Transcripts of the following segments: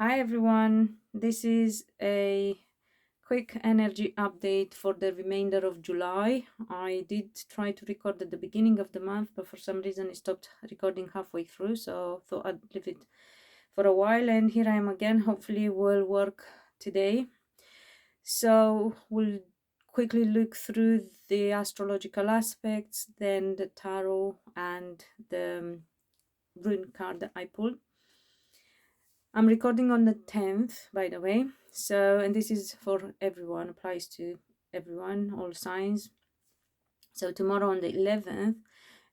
Hi everyone, this is a quick energy update for the remainder of July. I did try to record at the beginning of the month, but for some reason I stopped recording halfway through, so thought I'd leave it for a while, and here I am again. Hopefully it will work today. So we'll quickly look through the astrological aspects, then the tarot and the rune card that I pulled. I'm recording on the 10th, by the way. So, and this is for everyone, applies to everyone, all signs. So tomorrow on the 11th,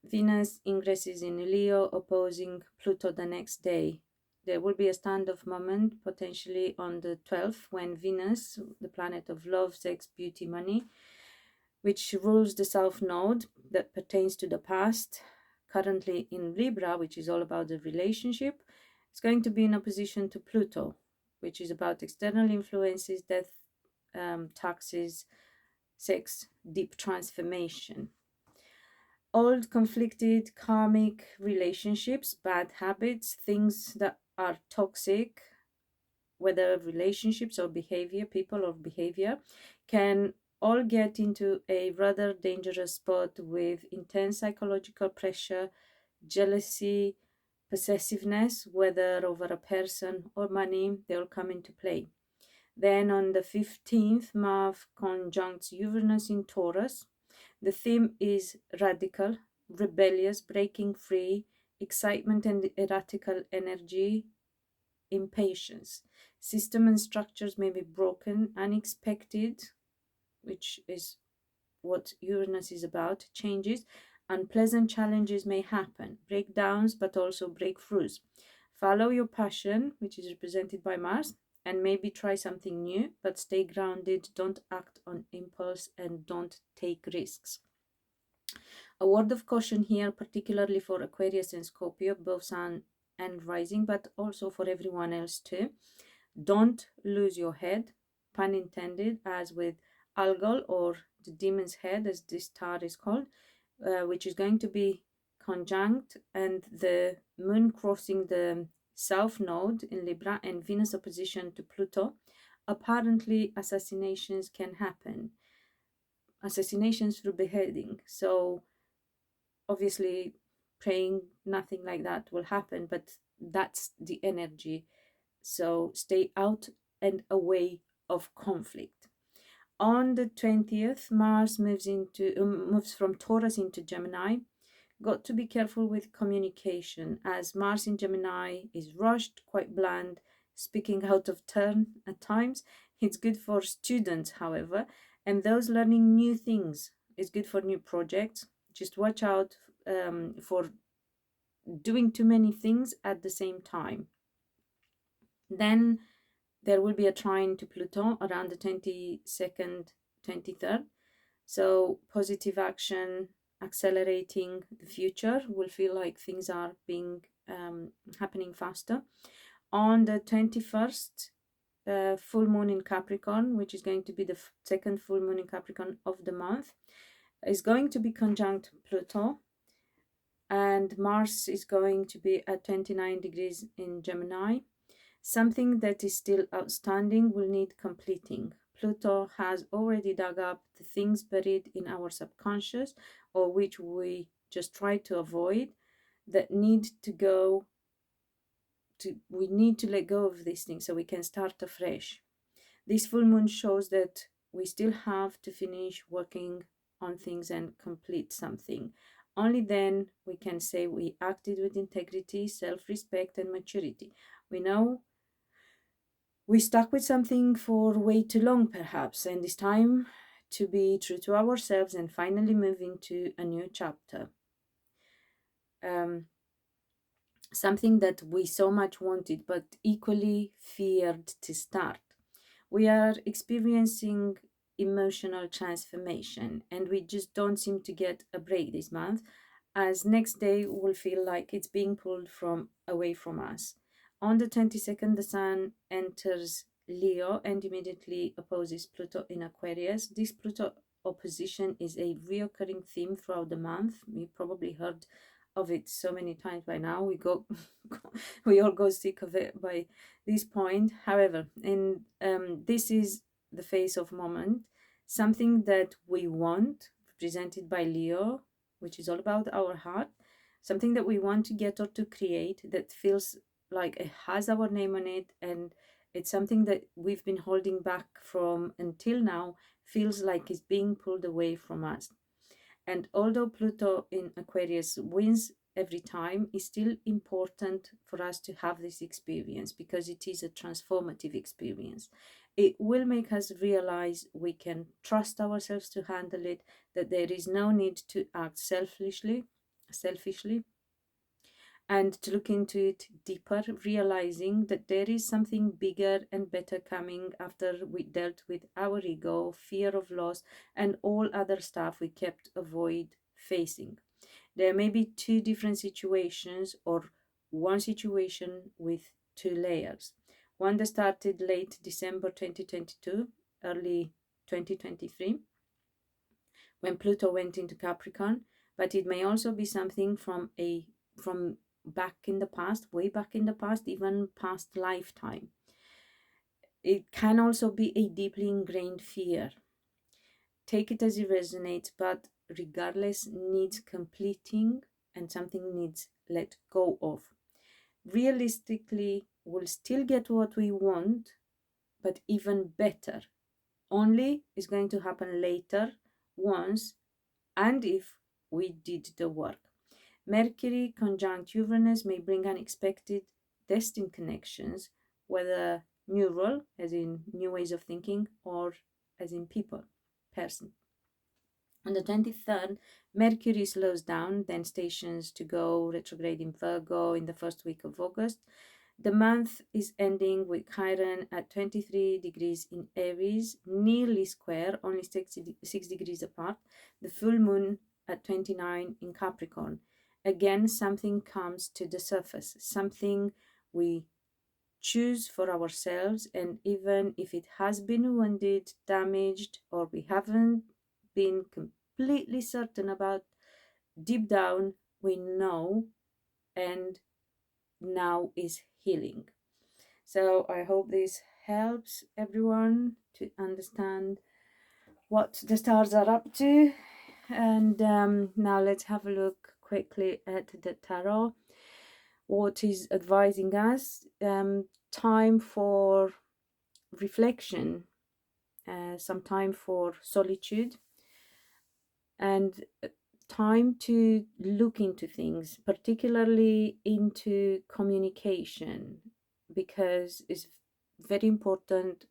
Venus ingresses in Leo, opposing Pluto the next day. There will be a standoff moment, potentially on the 12th, when Venus, the planet of love, sex, beauty, money, which rules the South Node that pertains to the past, currently in Libra, which is all about the relationship, it's going to be in opposition to Pluto, which is about external influences, death, taxes, sex, deep transformation. Old conflicted karmic relationships, bad habits, things that are toxic, whether relationships or behavior, people or behavior, can all get into a rather dangerous spot with intense psychological pressure, jealousy, possessiveness, whether over a person or money, they all come into play. Then on the 15th, Mars conjuncts Uranus in Taurus. The theme is radical, rebellious, breaking free, excitement and erratical energy, impatience. System and structures may be broken, unexpected, which is what Uranus is about, changes, unpleasant challenges may happen, breakdowns, but also breakthroughs. Follow your passion, which is represented by Mars, and maybe try something new, but stay grounded, don't act on impulse, and don't take risks. A word of caution here, particularly for Aquarius and Scorpio, both Sun and Rising, but also for everyone else too. Don't lose your head, pun intended, as with Algol, or the demon's head, as this star is called, which is going to be conjunct, and the moon crossing the south node in Libra and Venus opposition to Pluto. Apparently assassinations can happen, assassinations through beheading. So obviously praying nothing like that will happen, but that's the energy. So stay out and away of conflict. On the 20th, Mars moves from Taurus into Gemini. Got to be careful with communication, as Mars in Gemini is rushed, quite bland, speaking out of turn at times. It's good for students, however, and those learning new things. It's good for new projects. Just watch out for doing too many things at the same time. Then there will be a trine to Pluto around the 22nd, 23rd. So positive action, accelerating the future, will feel like things are being happening faster. On the 21st, full moon in Capricorn, which is going to be the second full moon in Capricorn of the month, is going to be conjunct Pluto, and Mars is going to be at 29 degrees in Gemini. Something that is still outstanding will need completing. Pluto has already dug up the things buried in our subconscious, or which we just try to avoid, that need to go to, we need to let go of these things so we can start afresh. This full moon shows that we still have to finish working on things and complete something. Only then we can say we acted with integrity, self-respect, and maturity. We know we stuck with something for way too long, perhaps, and it's time to be true to ourselves and finally move into a new chapter. Something that we so much wanted but equally feared to start. We are experiencing emotional transformation, and we just don't seem to get a break this month, as next day will feel like it's being pulled away from us. On the 22nd, the Sun enters Leo and immediately opposes Pluto in Aquarius. This Pluto opposition is a reoccurring theme throughout the month. You probably heard of it so many times by now. We all go sick of it by this point. However, this is the phase of moment, something that we want, presented by Leo, which is all about our heart, something that we want to get or to create that feels like it has our name on it, and it's something that we've been holding back from until now, feels like it's being pulled away from us. And although Pluto in Aquarius wins every time, it's still important for us to have this experience because it is a transformative experience. It will make us realize we can trust ourselves to handle it, that there is no need to act selfishly, and to look into it deeper, realizing that there is something bigger and better coming after we dealt with our ego, fear of loss, and all other stuff we kept avoid facing. There may be two different situations or one situation with two layers. One that started late December 2022, early 2023, when Pluto went into Capricorn, but it may also be something from back in the past, way back in the past, even past lifetime. It can also be a deeply ingrained fear. Take it as it resonates, but regardless, needs completing and something needs let go of. Realistically, we'll still get what we want, but even better. Only is going to happen later, once, and if we did the work. Mercury conjunct Uranus may bring unexpected destined connections, whether neural, as in new ways of thinking, or as in person. On the 23rd, Mercury slows down, then stations to go retrograde in Virgo in the first week of August. The month is ending with Chiron at 23 degrees in Aries, nearly square, only 6 degrees apart. The full moon at 29 in Capricorn. Again, something comes to the surface, something we choose for ourselves, and even if it has been wounded, damaged, or we haven't been completely certain about, deep down we know, and now is healing. So I hope this helps everyone to understand what the stars are up to. And now let's have a look quickly at the tarot. What is advising us? Time for reflection, some time for solitude, and time to look into things, particularly into communication, because it's very important,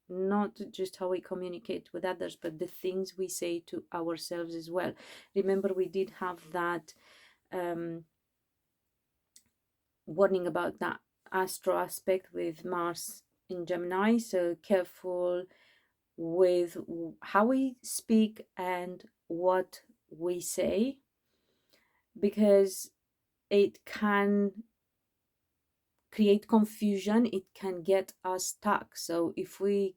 not just how we communicate with others, but the things we say to ourselves as well. Remember, we did have that warning about that astro aspect with Mars in Gemini, so careful with how we speak and what we say, because it can create confusion, it can get us stuck. So if the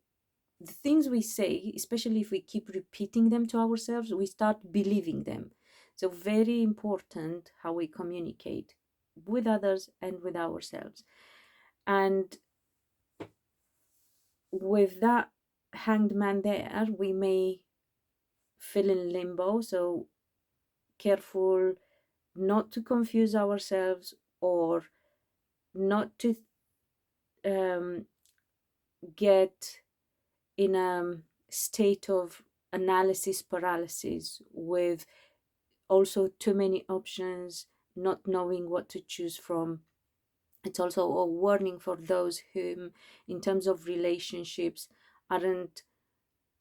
things we say, especially if we keep repeating them to ourselves, we start believing them. So very important how we communicate with others and with ourselves. And with that hanged man there, we may feel in limbo. So careful not to confuse ourselves, or not to get in a state of analysis paralysis with also too many options, not knowing what to choose from. It's also a warning for those who, in terms of relationships, aren't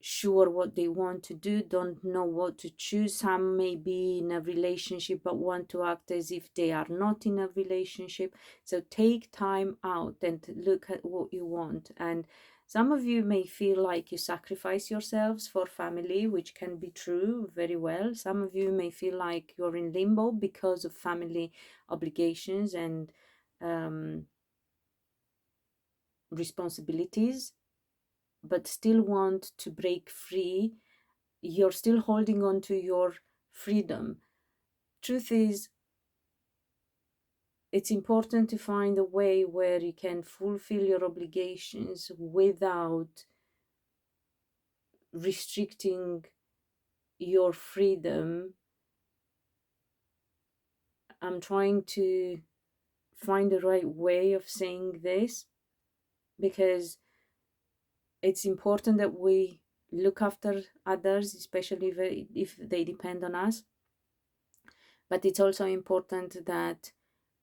sure what they want to do, don't know what to choose. Some may be in a relationship but want to act as if they are not in a relationship. So take time out and look at what you want. And some of you may feel like you sacrifice yourselves for family, which can be true very well. Some of you may feel like you're in limbo because of family obligations and responsibilities, but still want to break free. You're still holding on to your freedom. Truth is, it's important to find a way where you can fulfill your obligations without restricting your freedom. I'm trying to find the right way of saying this, because it's important that we look after others, especially if they depend on us. But it's also important that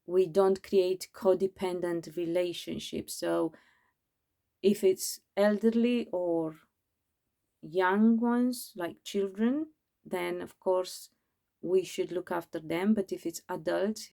we don't create codependent relationships. So if it's elderly or young ones, like children, then of course we should look after them. But if it's adults